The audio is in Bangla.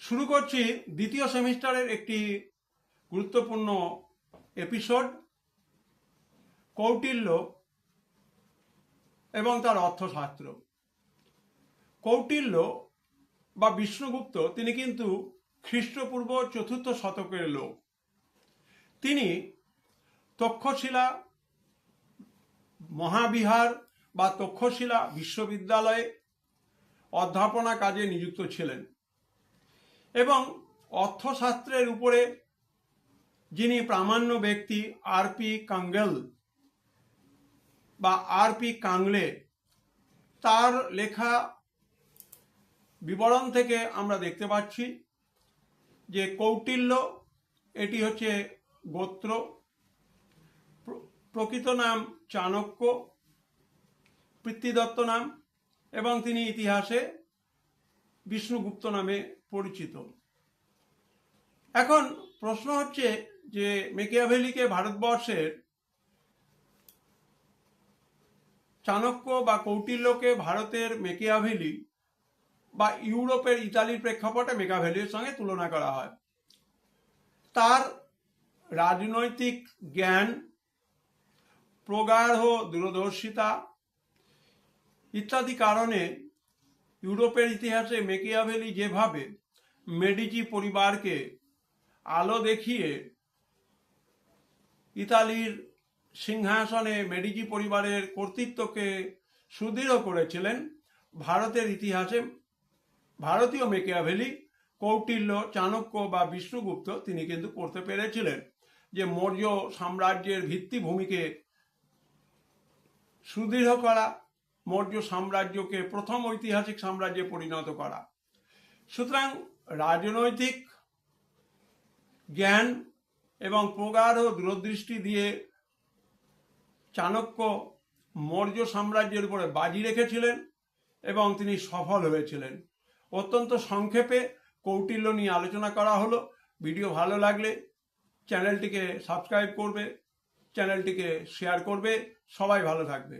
শুরু করছি দ্বিতীয় সেমিস্টারের একটি গুরুত্বপূর্ণ এপিসোড, কৌটিল্য এবং তার অর্থশাস্ত্র। কৌটিল্য বা বিষ্ণুগুপ্ত তিনি কিন্তু খ্রিস্টপূর্ব ৪র্থ শতকের লোক। তিনি তক্ষশিলা মহাবিহার বা তক্ষশিলা বিশ্ববিদ্যালয়ে অধ্যাপনা কাজে নিযুক্ত ছিলেন এবং অর্থশাস্ত্রের উপরে যিনি প্রামাণ্য ব্যক্তি আর.পি. কাঙ্গেল বা আর.পি. কাংলে, তার লেখা বিবরণ থেকে আমরা দেখতে পাচ্ছি যে কৌটিল্য এটি হচ্ছে গোত্র, প্রকৃত নাম চাণক্য, পিতৃদত্ত নাম, এবং তিনি ইতিহাসে বিষ্ণুগুপ্ত নামে পরিচিত। এখন প্রশ্ন হচ্ছে যে মেকিয়াভেলিকে ভারতবর্ষের, চাণক্য বা কৌটিল্যকে ভারতের মেকিয়াভেলি বা ইউরোপের ইতালির প্রেক্ষাপটে মেকিয়াভেলির সঙ্গে তুলনা করা হয়। তার রাজনৈতিক জ্ঞান, প্রগাঢ় দূরদর্শিতা ইত্যাদি কারণে ইউরোপের ইতিহাসে মেকিয়াভেলি যেভাবে মেডিচি পরিবারকে আলো দেখিয়ে ইতালির সিংহাসনে মেডিচি পরিবারের কর্তৃত্বকে সুদৃঢ় করেছিলেন, ভারতের ইতিহাসে ভারতীয় মেকিয়াভেলি কৌটিল্য, চাণক্য বা বিষ্ণুগুপ্ত তিনি কিন্তু করতে পেরেছিলেন যে মৌর্য সাম্রাজ্যের ভিত্তিভূমিকে সুদৃঢ় করা, মৌর্য সাম্রাজ্যকে প্রথম ঐতিহাসিক সাম্রাজ্যে পরিণত করা। সুতরাং রাজনৈতিক জ্ঞান এবং প্রগাঢ় দূরদৃষ্টি দিয়ে চাণক্য মৌর্য সাম্রাজ্যের উপরে বাজি রেখেছিলেন এবং তিনি সফল হয়েছিলেন। অত্যন্ত সংক্ষেপে কৌটিল্য নিয়ে আলোচনা করা হলো। ভিডিও ভালো লাগলে চ্যানেলটিকে সাবস্ক্রাইব করবে, চ্যানেলটিকে শেয়ার করবে। সবাই ভালো থাকবে।